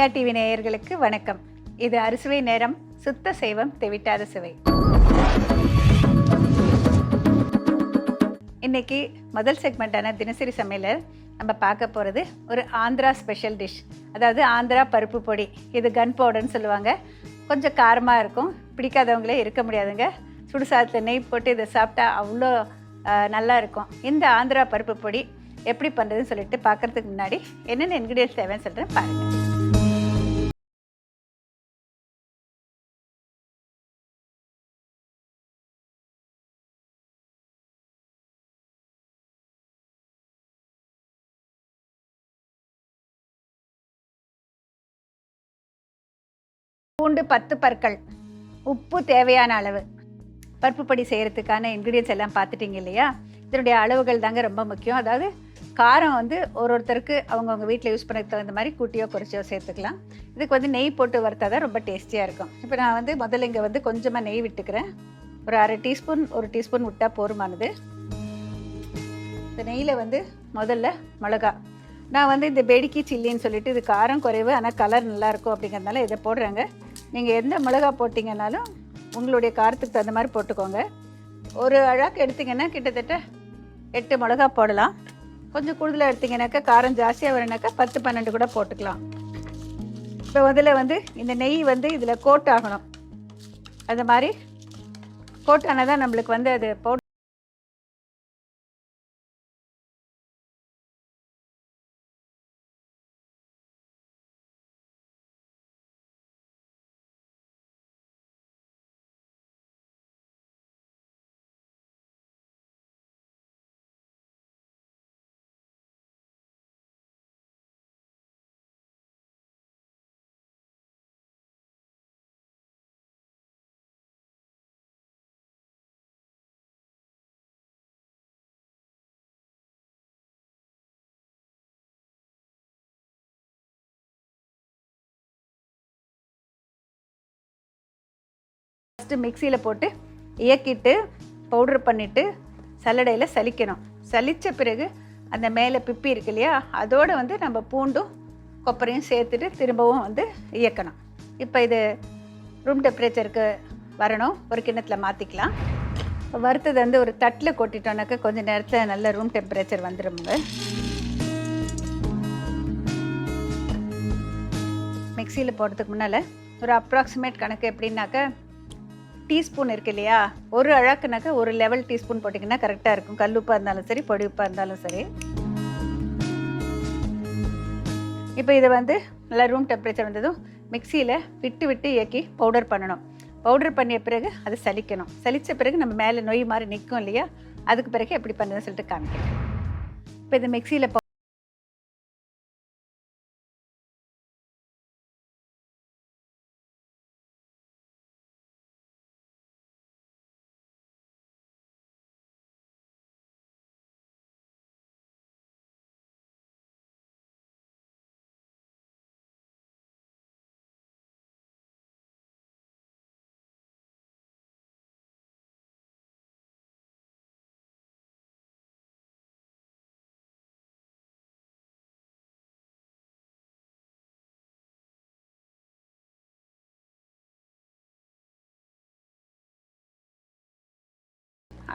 Jaya TV நேயர்களுக்கு வணக்கம். இது அறுசுவை நேரம். சுத்த சைவம் தெவிட்டாத சுவை. இன்னைக்கு முதல் செக்மெண்ட்டான தினசரி சமையலில் நம்ம பார்க்க போகிறது ஒரு ஆந்திரா ஸ்பெஷல் டிஷ். அதாவது ஆந்திரா பருப்பு பொடி. இது கன் பவுடர்னு சொல்லுவாங்க. கொஞ்சம் காரமாக இருக்கும். பிடிக்காதவங்களே இருக்க முடியாதுங்க. சுடுசாதத்தில் நெய் போட்டு இதை சாப்பிட்டா அவ்வளோ நல்லா இருக்கும். இந்த ஆந்திரா பருப்பு பொடி எப்படி பண்ணுறதுன்னு சொல்லிட்டு பார்க்குறதுக்கு முன்னாடி என்னென்ன இன்க்ரீடியன்ஸ் தேவைன்னு சொல்கிறேன் பாருங்கள். பூண்டு 10 பற்கள், உப்பு தேவையான அளவு. பருப்பு பொடி செய்கிறதுக்கான இன்க்ரீடியன்ஸ் எல்லாம் பார்த்துட்டிங்க இல்லையா? இதனுடைய அளவுகள் தாங்க ரொம்ப முக்கியம். அதாவது காரம் வந்து ஒருத்தருக்கு அவங்கவுங்க வீட்டில் யூஸ் பண்ணதுக்கு தகுந்த மாதிரி கூட்டியோ குறைச்சியோ சேர்த்துக்கலாம். இதுக்கு வந்து நெய் போட்டு வறுத்தா தான் ரொம்ப டேஸ்டியாக இருக்கும். இப்போ நான் வந்து முதல்ல இங்கே வந்து கொஞ்சமாக நெய் விட்டுக்கிறேன். ஒரு 1/2 டீஸ்பூன் 1 டீஸ்பூன் விட்டால் போருமானது. இந்த நெய்யில் வந்து முதல்ல மிளகா. நான் வந்து இந்த பெடிக்கி சில்லின்னு சொல்லிட்டு இது காரம் குறைவு ஆனால் கலர் நல்லாயிருக்கும் அப்படிங்கிறதுனால இதை போடுறாங்க. நீங்கள் எந்த மிளகா போட்டிங்கன்னாலும் உங்களுடைய காரத்துக்கு தகுந்த மாதிரி போட்டுக்கோங்க. ஒரு அழாக்கு எடுத்திங்கன்னா கிட்டத்தட்ட 8 மிளகா போடலாம். கொஞ்சம் கூடுதலாக எடுத்திங்கனாக்கா காரம் ஜாஸ்தியாக வரனாக்கா 10-12 கூட போட்டுக்கலாம். இப்போ முதல்ல வந்து இந்த நெய் வந்து இதில் கோட் ஆகணும். அது மாதிரி கோட் ஆனால் தான் நம்மளுக்கு வந்து அது பவுடர் ஃபஸ்ட்டு மிக்சியில் போட்டு இயக்கிட்டு பவுட்ரு பண்ணிவிட்டு சல்லடையில் சலிக்கணும். சலித்த பிறகு அந்த மேலே பிப்பி இருக்கு இல்லையா, அதோடு வந்து நம்ம பூண்டும் கொப்பரையும் சேர்த்துட்டு திரும்பவும் வந்து இயக்கணும். இப்போ இது ரூம் டெம்பரேச்சருக்கு வரணும். ஒரு கிண்ணத்தில் மாற்றிக்கலாம். வறுத்தது வந்து ஒரு தட்டில் கொட்டிட்டோன்னாக்கா கொஞ்சம் நேரத்தில் நல்ல ரூம் டெம்பரேச்சர் வந்துடுங்க. மிக்சியில் போடுறதுக்கு முன்னால் ஒரு அப்ராக்சிமேட் கணக்கு எப்படின்னாக்கா, டீஸ்பூன் இருக்கு இல்லையா, ஒரு அழகுனாக்கா ஒரு லெவல் டீஸ்பூன் போட்டிங்கன்னா கரெக்டாக இருக்கும். கல்லுப்பாக இருந்தாலும் சரி, பொடி உப்பாக இருந்தாலும் சரி. இப்போ இதை வந்து நல்லா ரூம் டெம்பரேச்சர் வந்ததும் மிக்சியில் விட்டு விட்டு இயக்கி பவுடர் பண்ணணும். பவுடர் பண்ணிய பிறகு அது சலிக்கணும். சலித்த பிறகு நம்ம மேலே நொய் மாதிரி நிற்கும் இல்லையா, அதுக்கு பிறகு எப்படி பண்ணுறதுன்னு சொல்லிட்டு காமிக்கிறேன். இப்போ இந்த மிக்சியில்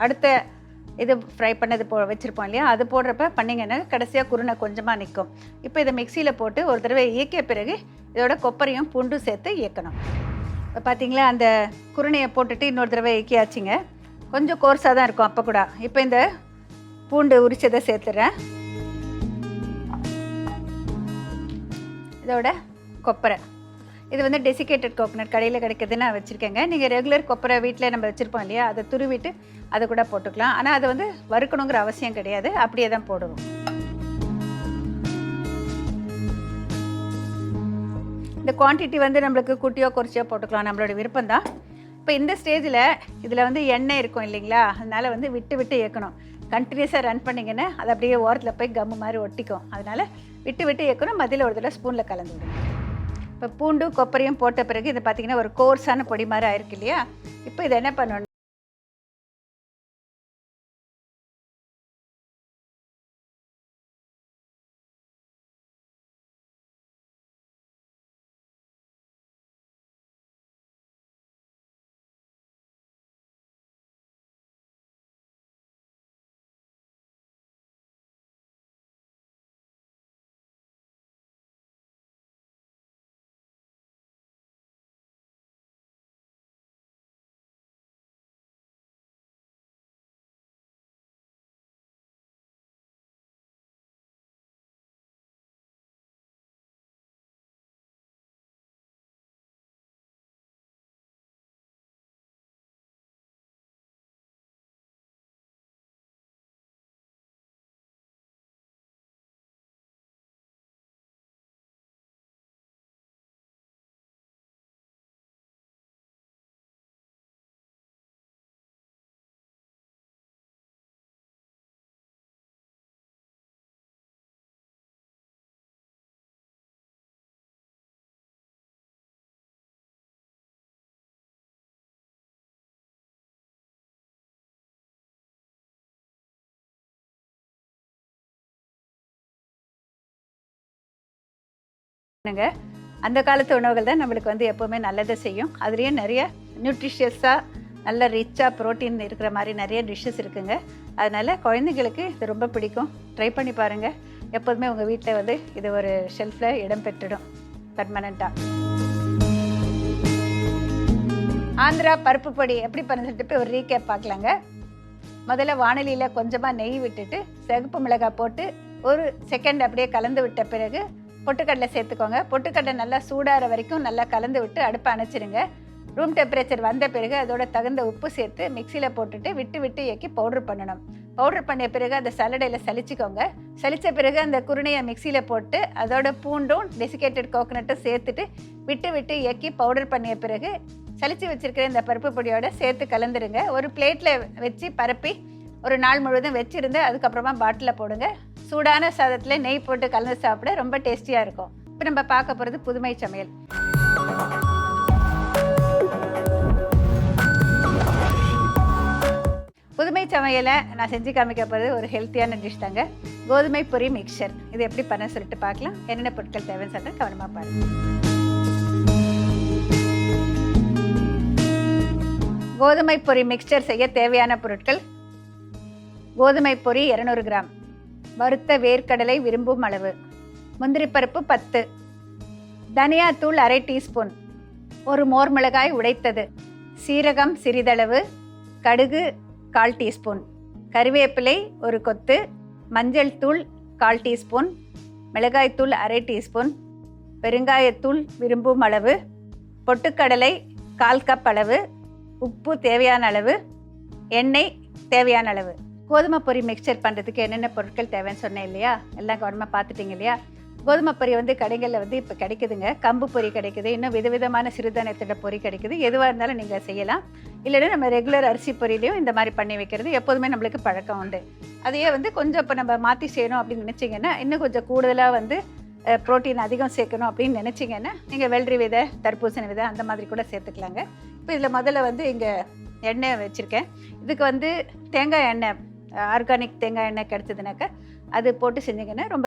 அடுத்த இது ஃப்ரை பண்ணது வச்சுருப்போம் இல்லையா, அது போடுறப்ப பண்ணிங்கன்னா கடைசியாக குருணை கொஞ்சமாக நிற்கும். இப்போ இதை மிக்சியில் போட்டு ஒரு தடவை இயக்கிய பிறகு இதோட கொப்பரையும் பூண்டும் சேர்த்து இயக்கணும். இப்போ பார்த்தீங்களா, அந்த குருணையை போட்டுட்டு இன்னொரு தடவை இயக்கியாச்சுங்க. கொஞ்சம் கோர்ஸாக தான் இருக்கும் அப்போ கூட. இப்போ இந்த பூண்டு உரிச்சதை சேர்த்துறேன். இதோட கொப்பரை. இது வந்து டெசிகேட்டட் கோகனட் கடையில் கிடைக்குதுன்னு நான் வச்சுருக்கேங்க. நீங்கள் ரெகுலர் கொப்பரை வீட்டில் நம்ம வச்சுருப்போம் இல்லையா, அதை துருவிட்டு அதை கூட போட்டுக்கலாம். ஆனால் அதை வந்து வறுக்கணுங்கிற அவசியம் கிடையாது, அப்படியே தான் போடுவோம். இந்த குவான்டிட்டி வந்து நம்மளுக்கு கூட்டியோ குறைச்சியோ போட்டுக்கலாம், நம்மளோட விருப்பம் தான். இப்போ இந்த ஸ்டேஜில் இதில் வந்து எண்ணெய் இருக்கும் இல்லைங்களா, அதனால் வந்து விட்டு விட்டு இயக்கணும். கண்டினியூஸாக ரன் பண்ணிங்கன்னா அது அப்படியே ஓரத்தில் போய் கம்மு மாதிரி ஒட்டிக்கும். அதனால் விட்டு விட்டு இயக்கணும். மதியில் ஒரு தடவை ஸ்பூனில் கலந்து விடணும். இப்போ பூண்டும் கொப்பரையும் போட்ட பிறகு இது பார்த்திங்கன்னா ஒரு கோர்ஸான பொடி மாதிரி ஆயிருக்கு இல்லையா. இப்போ இதை என்ன பண்ணணும், பண்ணுங்க. அந்த காலத்து உணவுகள் தான் நம்மளுக்கு வந்து எப்போவுமே நல்லதை செய்யும். அதுலேயும் நிறைய நியூட்ரிஷியஸாக நல்ல ரிச்சாக ப்ரோட்டீன் இருக்கிற மாதிரி நிறைய டிஷ்ஷஸ் இருக்குங்க. அதனால் குழந்தைங்களுக்கு இது ரொம்ப பிடிக்கும். ட்ரை பண்ணி பாருங்கள். எப்போதுமே உங்கள் வீட்டில் வந்து இது ஒரு ஷெல்ஃபில் இடம் பெற்றுடும் பர்மனெண்ட்டாக. ஆந்திரா பருப்பு பொடி எப்படி பண்ணிட்டு ஒரு ரீகேப் பார்க்கலாங்க. முதல்ல வானலியில் கொஞ்சமாக நெய் விட்டுட்டு சிகப்பு மிளகாய் போட்டு ஒரு செகண்ட் அப்படியே கலந்து விட்ட பிறகு பொட்டுக்கடலை சேர்த்துக்கோங்க. பொட்டுக்கடலை நல்லா சூடாகிற வரைக்கும் நல்லா கலந்து விட்டு அடுப்பை அணைச்சிடுங்க. ரூம் டெம்பரேச்சர் வந்த பிறகு அதோட தகுந்த உப்பு சேர்த்து மிக்சியில் போட்டுட்டு விட்டு விட்டு இயக்கி பவுட்ரு பண்ணணும். பவுட்ரு பண்ண பிறகு அந்த சல்லடையில் சலிச்சுக்கோங்க. சலித்த பிறகு அந்த குருணையை மிக்சியில் போட்டு அதோட பூண்டும் டெசிகேட்டட் கோகோனட்டும் சேர்த்துட்டு விட்டு விட்டு இயக்கி பவுடர் பண்ணிய பிறகு சலிச்சு வச்சுருக்கிற இந்த பருப்பு பொடியோடு சேர்த்து கலந்துருங்க. ஒரு பிளேட்டில் வச்சு பரப்பி ஒரு நாள் முழுவதும் வச்சுருந்து அதுக்கப்புறமா பாட்டிலில் போடுங்க. சூடான சாதத்தில் நெய் போட்டு கலந்து சாப்பிட ரொம்ப டேஸ்டியாக இருக்கும். இப்போ நம்ம பார்க்க போகிறது புதுமை சமையல். புதுமை சமையலை நான் செஞ்சு காமிக்க போகிறது ஒரு ஹெல்த்தியான டிஷ் தாங்க. கோதுமை பொரி மிக்சர். இது எப்படி பண்ண சொல்லிட்டு பார்க்கலாம். என்னென்ன பொருட்கள் தேவைன்னு சொல்லிட்டு கவனமாக பாருங்கள். கோதுமை பொரி மிக்சர் செய்ய தேவையான பொருட்கள்: கோதுமை பொரி 200 கிராம், வறுத்த வேர்க்கடலை விரும்பும் அளவு, முந்திரி பருப்பு 10, தனியாத்தூள் அரை டீஸ்பூன், ஒரு மோர் மிளகாய் உடைத்தது, சீரகம் சிறிதளவு, கடுகு 1/4 டீஸ்பூன், கறிவேப்பிலை ஒரு கொத்து, மஞ்சள் தூள் 1/4 டீஸ்பூன், மிளகாய்த்தூள் அரை டீஸ்பூன், பெருங்காயத்தூள் விரும்பும் அளவு, பொட்டுக்கடலை 1/4 கப் அளவு, உப்பு தேவையான அளவு, எண்ணெய் தேவையான அளவு. கோதுமை பொரி மிக்சர் பண்ணுறதுக்கு என்னென்ன பொருட்கள் தேவைன்னு சொன்னேன் இல்லையா? எல்லாம் கவனமாக பார்த்துட்டிங்க இல்லையா? கோதுமை பொரி வந்து கடைகளில் வந்து இப்போ கிடைக்குதுங்க. கம்பு பொரி கிடைக்குது, இன்னும் விதவிதமான சிறுதானியத்தோட பொரி கிடைக்குது. எதுவாக இருந்தாலும் நீங்கள் செய்யலாம். இல்லைன்னா நம்ம ரெகுலர் அரிசி பொரியிலையும் இந்த மாதிரி பண்ணி வைக்கிறது எப்போதுமே நம்மளுக்கு பழக்கம் உண்டு. அதையே வந்து கொஞ்சம் இப்போ நம்ம மாற்றி செய்யணும் அப்படின்னு நினச்சிங்கன்னா, இன்னும் கொஞ்சம் கூடுதலாக வந்து ப்ரோட்டீன் அதிகம் சேர்க்கணும் அப்படின்னு நினச்சிங்கன்னா நீங்கள் வெள்ளரி விதை, தர்பூசணி விதை அந்த மாதிரி கூட சேர்த்துக்கலாங்க. இப்போ இதில் முதல்ல வந்து இங்கே எண்ணெய் வச்சுருக்கேன். இதுக்கு வந்து தேங்காய் எண்ணெய், ஆர்கானிக் தேங்காய் எண்ணெய் கிடச்சதுனாக்கா அது போட்டு செஞ்சிங்கன்னா ரொம்ப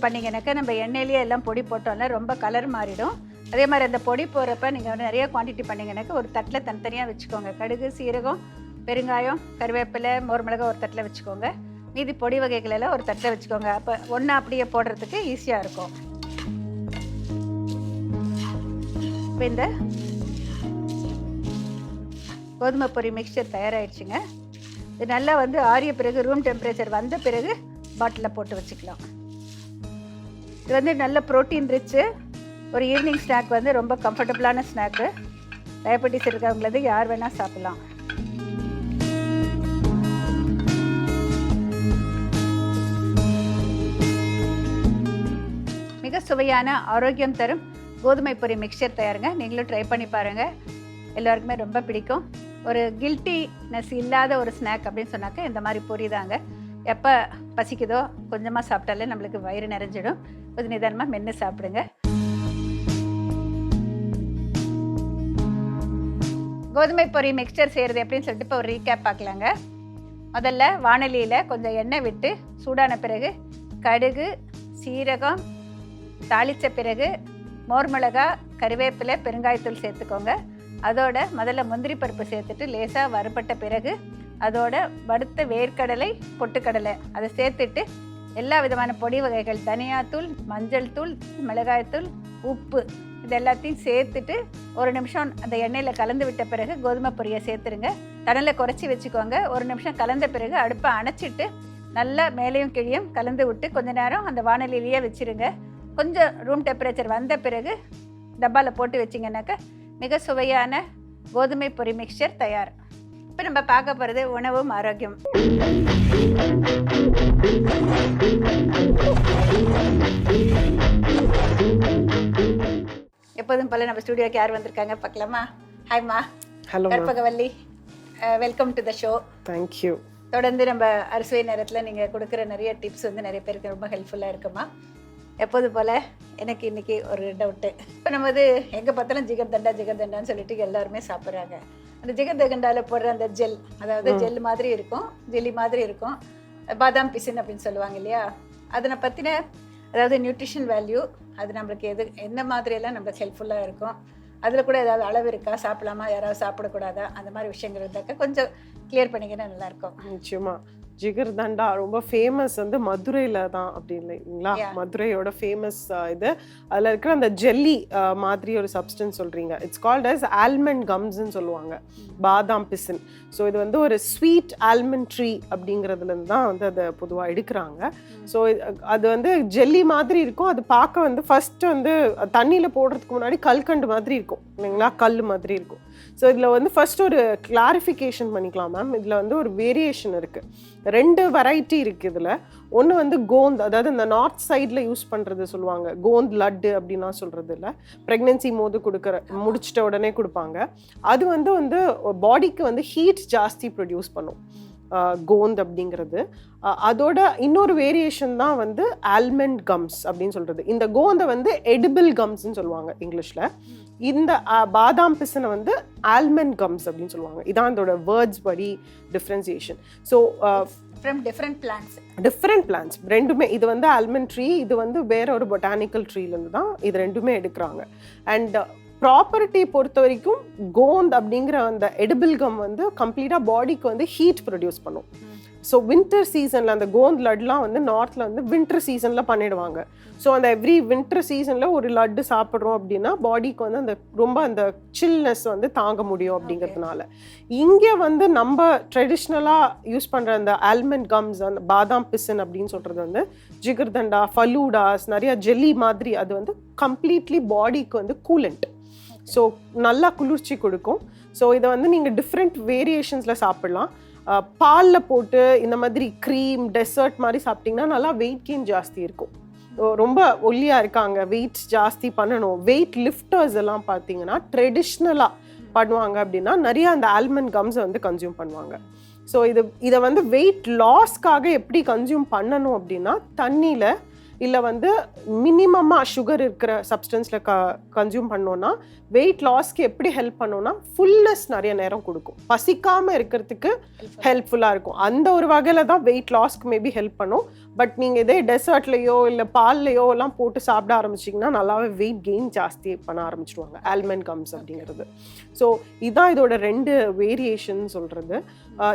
பண்ணிங்கனாக்கா நம்ம எண்ணெயிலேயே எல்லாம் பொடி போட்டோம்னா ரொம்ப கலர் மாறிடும். அதே மாதிரி அந்த பொடி போகிறப்ப நீங்கள் வந்து நிறைய குவான்டிட்டி பண்ணிங்கனாக்கா ஒரு தட்டில் தனித்தனியாக வச்சுக்கோங்க. கடுகு, சீரகம், பெருங்காயம், கருவேப்பிலை, மோர் மிளகாய் ஒரு தட்டில் வச்சுக்கோங்க. மீதி பொடி வகைகளெல்லாம் ஒரு தட்டில் வச்சுக்கோங்க. அப்போ ஒன்று அப்படியே போடுறதுக்கு ஈஸியாக இருக்கும். இப்போ இந்த கோதுமை பொரி மிக்சர் தயாராகிடுச்சுங்க. இது நல்லா வந்து ஆறிய பிறகு ரூம் டெம்பரேச்சர் வந்த பிறகு பாட்டிலில் போட்டு வச்சுக்கலாம். இது வந்து நல்ல ப்ரோட்டீன் ரிச்சு, ஒரு ஈவினிங் ஸ்நாக் வந்து ரொம்ப கம்ஃபர்டபுளான ஸ்நாக்கு. டயபெட்டிஸ் இருக்கிறவங்களது யார் வேணால் சாப்பிட்லாம். மிக சுவையான ஆரோக்கியம் தரும் கோதுமை பொரி மிக்சர் தயாருங்க. நீங்களும் ட்ரை பண்ணி பாருங்கள், எல்லாருக்குமே ரொம்ப பிடிக்கும். ஒரு கில்ட்டினஸ் இல்லாத ஒரு ஸ்நாக் அப்படின்னு சொன்னாக்க இந்த மாதிரி பொரி தாங்க. எப்போ பசிக்குதோ கொஞ்சமாக சாப்பிட்டாலே நம்மளுக்கு வயிறு நிறைஞ்சிடும். கொஞ்சம் நிதானமாக மென்று சாப்பிடுங்க. கோதுமை பொரி மிக்சர் செய்கிறது எப்படின்னு சொல்லிட்டு இப்போ ஒரு ரீகேப் பார்க்கலாங்க. முதல்ல வாணலியில் கொஞ்சம் எண்ணெய் விட்டு சூடான பிறகு கடுகு, சீரகம் தாளித்த பிறகு மோர் மிளகா, கறிவேப்பிலை, பெருங்காயத்தூள் சேர்த்துக்கோங்க. அதோட முதல்ல முந்திரி பருப்பு சேர்த்துட்டு லேசாக வறுபட்ட பிறகு அதோட வறுத்த வேர்க்கடலை, பொட்டுக்கடலை அதை சேர்த்துட்டு எல்லா விதமான பொடி வகைகள், தனியாத்தூள், மஞ்சள் தூள், மிளகாய்த்தூள், உப்பு இது எல்லாத்தையும் சேர்த்துட்டு ஒரு நிமிஷம் அந்த எண்ணெயில் கலந்து விட்ட பிறகு கோதுமை பொரியை சேர்த்துருங்க. தணலை குறைச்சி வச்சுக்கோங்க. ஒரு நிமிஷம் கலந்த பிறகு அடுப்பை அணைச்சிட்டு நல்லா மேலேயும் கீழேயும் கலந்து விட்டு கொஞ்ச நேரம் அந்த வாணலிலேயே வச்சுருங்க. கொஞ்சம் ரூம் டெம்பரேச்சர் வந்த பிறகு டப்பாவில் போட்டு வச்சிங்கன்னாக்கா மிக சுவையான கோதுமை பொரி மிக்சர் தயார். இப்போ நம்ம பார்க்க போகிறது உணவும் ஆரோக்கியம். எப்போதும் போல நம்ம ஸ்டுடியோக்கு யார் வந்திருக்காங்க பார்க்கலாமா? ஹாய்மா. Hello Karpagavalli, welcome to the show. Thank you. தொடர்ந்து நம்ம அறுசுவை நேரத்தில் நீங்கள் கொடுக்குற நிறைய டிப்ஸ் வந்து நிறைய பேருக்கு ரொம்ப ஹெல்ப்ஃபுல்லாக இருக்குமா. எப்போது போல் எனக்கு இன்றைக்கி ஒரு டவுட்டு. இப்போ நம்ம வந்து எங்கே பார்த்தாலும் ஜிகர்தண்டான்னு சொல்லிட்டு எல்லாருமே சாப்பிட்றாங்க. அந்த ஜிகர்தண்டாவில் போடுற அந்த ஜெல், அதாவது ஜெல் மாதிரி இருக்கும், ஜெல்லி மாதிரி இருக்கும், பாதாம் பிசின் அப்படின்னு சொல்லுவாங்க இல்லையா. அதனை பற்றின அதாவது நியூட்ரிஷன் வேல்யூ, அது நம்மளுக்கு என்ன மாதிரியெல்லாம் நம்மளுக்கு ஹெல்ப்ஃபுல்லாக இருக்கும், அதில் கூட ஏதாவது அளவு இருக்கா, சாப்பிடலாமா, யாராவது சாப்பிடக்கூடாதா, அந்த மாதிரி விஷயங்கள் இருந்தாக்க கொஞ்சம் கிளியர் பண்ணிங்கன்னா நல்லாயிருக்கும். நிச்சயமா. ஜிகர்தண்டா ரொம்ப ஃபேமஸ் வந்து மதுரையில் தான் அப்படி இல்லைங்களா? மதுரையோட ஃபேமஸ் இது. அதில் இருக்கிற அந்த ஜெல்லி மாதிரி ஒரு சப்ஸ்டன்ஸ் சொல்கிறீங்க. இட்ஸ் கால்ட் அஸ் ஆல்மண்ட் கம்ஸ்ன்னு சொல்லுவாங்க, பாதாம் பிசின். ஸோ இது வந்து ஒரு ஸ்வீட் ஆல்மண்ட் ட்ரீ அப்படிங்கிறதுலேருந்து தான் வந்து அதை பொதுவாக எடுக்கிறாங்க. ஸோ அது வந்து ஜெல்லி மாதிரி இருக்கும். அது பார்க்க வந்து ஃபஸ்ட்டு வந்து தண்ணியில் போடுறதுக்கு முன்னாடி கல்கண்டு மாதிரி இருக்கும் இல்லைங்களா, கல் மாதிரி இருக்கும். ஸோ இதில் வந்து ஃபஸ்ட்டு ஒரு கிளாரிஃபிகேஷன் பண்ணிக்கலாம் மேம். இதில் வந்து ஒரு வேரியேஷன் இருக்குது, 2 வெரைட்டி இருக்குது இதில். ஒன்று வந்து கோந்த், அதாவது இந்த நார்த் சைடில் யூஸ் பண்ணுறது சொல்லுவாங்க, கோந்த் லட்டு அப்படின்னா சொல்கிறது இல்லை, ப்ரெக்னென்சி போது முடிச்சிட்ட உடனே கொடுப்பாங்க. அது வந்து பாடிக்கு வந்து ஹீட் ஜாஸ்தி ப்ரொடியூஸ் பண்ணும் கோந்த் அப்படிங்கிறது. அதோட இன்னொரு வேரியேஷன் தான் வந்து ஆல்மண்ட் கம்ஸ் அப்படின்னு சொல்கிறது. இந்த கோந்தை வந்து எடிபிள் கம்ஸ்ன்னு சொல்லுவாங்க இங்கிலீஷில். இந்த பாதாம் பிசினை வந்து ஆல்மண்ட் கம்ஸ் அப்படின்னு சொல்லுவாங்க. இதான் இதோட வேர்ட்ஸ் படி differentiation. So from different plants ரெண்டுமே. இது வந்து ஆல்மண்ட் ட்ரீ, இது வந்து வேற ஒரு பொட்டானிக்கல் ட்ரீலேருந்து தான் இது ரெண்டுமே எடுக்கிறாங்க. அண்ட் ப்ராப்பர்ட்டி பொறுத்த வரைக்கும் கோந்த் அப்படிங்கிற அந்த எடிபிள் கம் வந்து கம்ப்ளீட்டாக பாடிக்கு வந்து ஹீட் ப்ரொடியூஸ் பண்ணும். ஸோ வின்டர் சீசனில் அந்த கோந்த் லட்லாம் வந்து நார்த்தில் வந்து வின்டர் சீசனில் பண்ணிடுவாங்க. ஸோ அந்த எவ்ரி வின்டர் சீசனில் ஒரு லட்டு சாப்பிட்றோம் அப்படின்னா பாடிக்கு வந்து அந்த ரொம்ப அந்த சில்னஸ் வந்து தாங்க முடியும் அப்படிங்கிறதுனால. இங்கே வந்து நம்ம ட்ரெடிஷ்னலாக யூஸ் பண்ணுற அந்த ஆல்மண்ட் கம்ஸ், அந்த பாதாம் பிசின் அப்படின்னு சொல்கிறது வந்து ஜிகர்தண்டா, ஃபலூடாஸ், நிறையா ஜெல்லி மாதிரி, அது வந்து கம்ப்ளீட்லி பாடிக்கு வந்து கூலண்ட். ஸோ நல்லா குளிர்ச்சி கொடுக்கும். ஸோ இதை வந்து நீங்கள் டிஃப்ரெண்ட் வேரியேஷன்ஸில் சாப்பிட்லாம். பாலில் போட்டு இந்த மாதிரி க்ரீம் டெசர்ட் மாதிரி சாப்பிட்டிங்கன்னா நல்லா வெயிட் கெயின் ஜாஸ்தி இருக்கும். ரொம்ப ஒல்லியாக இருக்காங்க, வெயிட் ஜாஸ்தி பண்ணணும், வெயிட் லிஃப்டர்ஸ் எல்லாம் பார்த்தீங்கன்னா ட்ரெடிஷ்னலாக பண்ணுவாங்க அப்படின்னா நிறையா அந்த ஆல்மண்ட் கம்ஸை வந்து கன்சியூம் பண்ணுவாங்க. ஸோ இதை வந்து வெயிட் லாஸ்க்காக எப்படி கன்சியூம் பண்ணணும் அப்படின்னா, தண்ணியில் இல்லை வந்து மினிமமாக சுகர் இருக்கிற சப்ஸ்டன்ஸில் கன்சியூம் பண்ணோன்னா வெயிட் லாஸ்க்கு எப்படி ஹெல்ப் பண்ணோன்னா ஃபுல்னஸ் நிறைய நேரம் கொடுக்கும், பசிக்காமல் இருக்கிறதுக்கு ஹெல்ப்ஃபுல்லாக இருக்கும். அந்த ஒரு வகையில் தான் வெயிட் லாஸ்க்கு மேபி ஹெல்ப் பண்ணும். பட் நீங்கள் இதே டெசர்ட்லேயோ இல்லை பால்லையோ எல்லாம் போட்டு சாப்பிட ஆரம்பிச்சிங்கன்னா நல்லாவே வெயிட் கெயின் ஜாஸ்தி பண்ண ஆரம்பிச்சிடுவாங்க ஆல்மண்ட் கம்ஸ் அப்படிங்கிறது. ஸோ இதுதான் இதோட 2 வேரியேஷன் சொல்கிறது.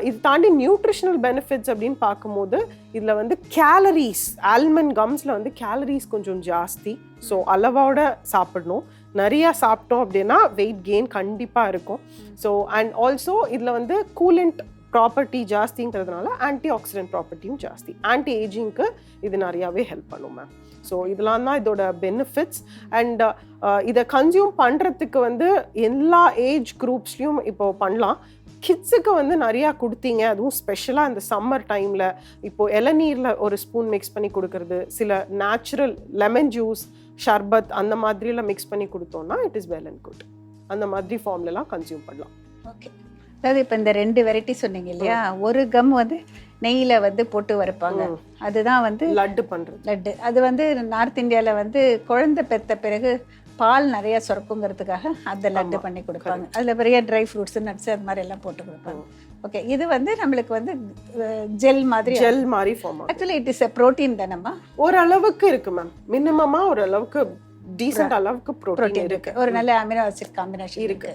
இது தாண்டி நியூட்ரிஷனல் பெனிஃபிட்ஸ் அப்படின்னு பார்க்கும்போது இதில் வந்து கேலரிஸ், ஆல்மண்ட் கம்ஸில் வந்து கேலரிஸ் கொஞ்சம் ஜாஸ்தி. ஸோ அளவோட சாப்பிடணும். நிறையா சாப்பிட்டோம் அப்படின்னா வெயிட் கெயின் கண்டிப்பாக இருக்கும். ஸோ அண்ட் ஆல்சோ இதில் வந்து கூலண்ட் ப்ராப்பர்ட்டி ஜாஸ்திங்கிறதுனால ஆன்டி ஆக்சிடென்ட் ப்ராப்பர்ட்டியும் ஜாஸ்தி. ஆன்டி ஏஜிங்க்கு இது நிறையாவே ஹெல்ப் பண்ணும் மேம். ஸோ இதெல்லாம் தான் இதோட பெனிஃபிட்ஸ். அண்ட் இதை கன்சியூம் பண்ணுறதுக்கு வந்து எல்லா ஏஜ் குரூப்ஸ்லையும் இப்போ பண்ணலாம். கிட்ஸுக்கு வந்து நிறையா கொடுத்தீங்க, அதுவும் ஸ்பெஷலாக இந்த சம்மர் டைமில் இப்போது இளநீரில் ஒரு ஸ்பூன் மிக்ஸ் பண்ணி கொடுக்கறது, சில நேச்சுரல் லெமன் ஜூஸ், ஷர்பத் அந்த மாதிரிலாம் மிக்ஸ் பண்ணி கொடுத்தோம்னா it is well and good. அந்த மாதிரி ஃபார்ம்லலாம் கன்சியூம் பண்ணலாம். ஓகே. அதாவது இப்போ இந்த 2 வெரைட்டி சொன்னீங்க இல்லையா, ஒரு கம் வந்து நெய்யில் வந்து போட்டு வறுப்பாங்க, அதுதான் வந்து லட்டு பண்ணுறது. லட்டு அது வந்து நார்த் இந்தியாவில் வந்து குழந்தை பெற்ற பிறகு பால் நிறைய சுரக்குங்கிறதுக்காக அந்த லட்டு பண்ணி கொடுப்பாங்க. அதில் பெரிய ட்ரை ஃப்ரூட்ஸ், நட்ஸ் அது மாதிரி எல்லாம் போட்டு கொடுப்பாங்க. ஓகே. இது வந்து நம்மளுக்கு வந்து ஜெல் மாதிரி form. Actually it is a protein தானம்மா? ஓரளவுக்கு இருக்கு மேம். மினிமமாக ஓரளவுக்கு டீசென்ட் அளவுக்கு ப்ரோட்டீன் இருக்கு. ஒரு நல்ல அமினோ ஆசிட் காம்பினேஷன் இருக்கு.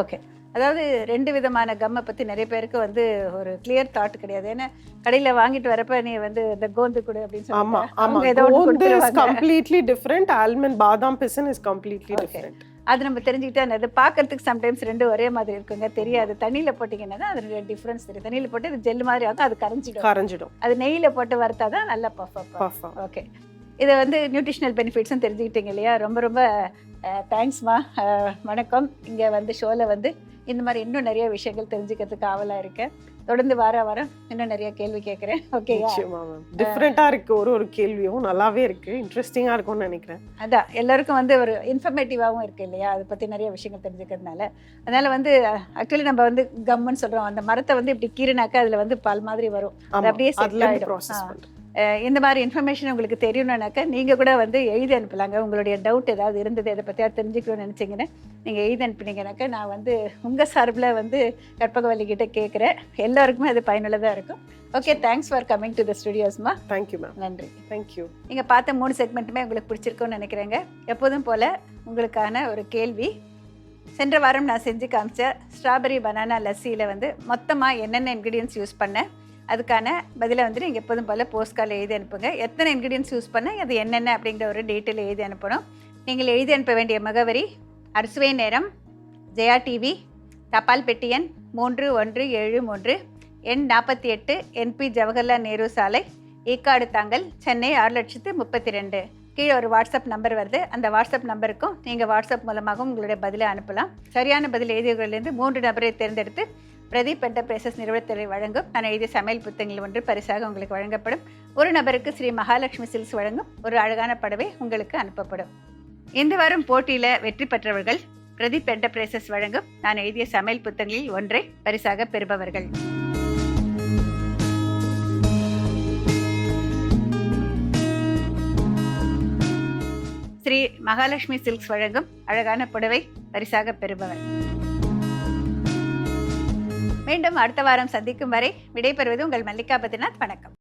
ஓகே. அதாவது 2 விதமான கம்மை பற்றி நிறைய பேருக்கு வந்து ஒரு கிளியர் தாட் கிடையாது. ஏன்னா கடையில் வாங்கிட்டு வரப்ப நீ வந்து இந்த கோந்து கொடு அப்படின்னு சொல்லுவாங்க. Completely different. ஆல்மண்ட் பாதாம் பிசின் இஸ் கம்ப்ளீட்லி டிஃபரெண்ட். அது நம்ம தெரிஞ்சுக்கிட்டா அது பார்க்கறதுக்கு சம்டைம்ஸ் 2 ஒரே மாதிரி இருக்குங்க, தெரியாது. தண்ணியில் போட்டிங்கன்னா தான் அது டிஃப்ரென்ஸ் தெரியும். தண்ணியில் போட்டு அது ஜெல் மாதிரி ஆகும், அது கரைஞ்சிடும். அது நெய்யில் போட்டு வறுத்தா தான் நல்லா பஃப். ஓகே. இதை வந்து நியூட்ரிஷனல் பெனிஃபிட்ஸும் தெரிஞ்சுக்கிட்டீங்க இல்லையா? ரொம்ப ரொம்ப தேங்க்ஸ்மா. வணக்கம். இங்கே வந்து ஷோவில் வந்து இந்த மாதிரி இன்னும் நிறைய விஷயங்கள் தெரிஞ்சுக்கிறதுக்கு ஆவலாக இருக்கேன். தொடர்ந்து வாரம் இன்னும் நிறைய கேள்வி கேட்குறேன். ஓகேயா? டிஃப்ரெண்ட்டாக இருக்குது. ஒரு கேள்வியும் நல்லாவே இருக்குது, இன்ட்ரெஸ்டிங்காக இருக்கும்னு நினைக்கிறேன். அதான் எல்லாருக்கும் வந்து ஒரு இன்ஃபர்மேட்டிவாகவும் இருக்குது இல்லையா? அதை பற்றி நிறைய விஷயங்கள் தெரிஞ்சுக்கிறதுனால. அதனால் வந்து ஆக்சுவலி நம்ம வந்து கம்முன்னு சொல்கிறோம், அந்த மரத்தை வந்து இப்படி கீறினாக்கா அதில் வந்து பால் மாதிரி வரும், அது அப்படியே செட் ஆகிடும். இந்த மாதிரி இன்ஃபர்மேஷன் உங்களுக்கு தெரியணும்னாக்கா நீங்கள் கூட வந்து எழுதி அனுப்பலாங்க. உங்களுடைய டவுட் ஏதாவது இருந்தது, இதை பற்றி தெரிஞ்சுக்கணும்னு நினச்சிங்கன்னா நீங்கள் எழுதி அனுப்பினீங்கன்னாக்கா நான் வந்து உங்கள் சார்பில் வந்து கற்பகவல்லி கிட்டே கேட்குறேன். எல்லாருக்குமே அது பயனுள்ளதாக இருக்கும். Okay. Thanks for coming to the ஸ்டுடியோஸ்மா. Thank you ma'am. நன்றி. தேங்க்யூ. நீங்கள் பார்த்த 3 செக்மெண்ட்டுமே உங்களுக்கு பிடிச்சிருக்குன்னு நினைக்கிறேங்க. எப்போதும் போல் உங்களுக்கான ஒரு கேள்வி. சென்ற வாரம் நான் செஞ்சு காமிச்ச ஸ்ட்ராபெரி பனானா லஸ்ஸியில் வந்து மொத்தமாக என்னென்ன இன்க்ரீடியன்ஸ் யூஸ் பண்ணேன், அதுக்கான பதிலை வந்து நீங்கள் எப்போதும் போல் போஸ்ட் கார்டில் எழுதி அனுப்புங்க. எத்தனை இன்க்ரீடியன்ஸ் யூஸ் பண்ண, அது என்னென்ன அப்படிங்கிற ஒரு டீட்டெயில் எழுதி அனுப்பணும். நீங்கள் எழுதி அனுப்ப வேண்டிய முகவரி அரசுவே நேரம், ஜெயா டிவி, தபால் பெட்டி எண் 3173, எண் 48, NP ஜவஹர்லால் நேரு சாலை, ஈக்காடு தாங்கல், சென்னை 6,32,000. கீழே ஒரு வாட்ஸ்அப் நம்பர் வருது. அந்த வாட்ஸ்அப் நம்பருக்கும் நீங்கள் வாட்ஸ்அப் மூலமாகவும் உங்களுடைய பதிலை அனுப்பலாம். சரியான பதில் எழுதியவர்களிலிருந்து 3 நபரை தேர்ந்தெடுத்து பிரதீப் என்டர்பிரைசஸ் நிறுவனத்தை வழங்கும் நான் எழுதிய சமையல் புத்தகங்கள் ஒன்று பரிசாக உங்களுக்கு வழங்கப்படும். ஒரு நபருக்கு ஸ்ரீ மகாலட்சுமி சில்க்ஸ் வழங்கும் ஒரு அழகான படவை உங்களுக்கு அனுப்பப்படும். இந்த வாரம் போட்டியில் வெற்றி பெற்றவர்கள் பிரதீப் என்டர்பிரைசஸ் வழங்கும் நான் எழுதிய சமையல் புத்தகங்களில் ஒன்றை பரிசாக பெறுபவர்கள். ஸ்ரீ மகாலட்சுமி சில்க்ஸ் வழங்கும் அழகான புடவை பரிசாக பெறுபவர். மீண்டும் அடுத்த வாரம் சந்திக்கும் வரை விடைபெறுவது உங்கள் மல்லிகா பத்ரிநாத். வணக்கம்.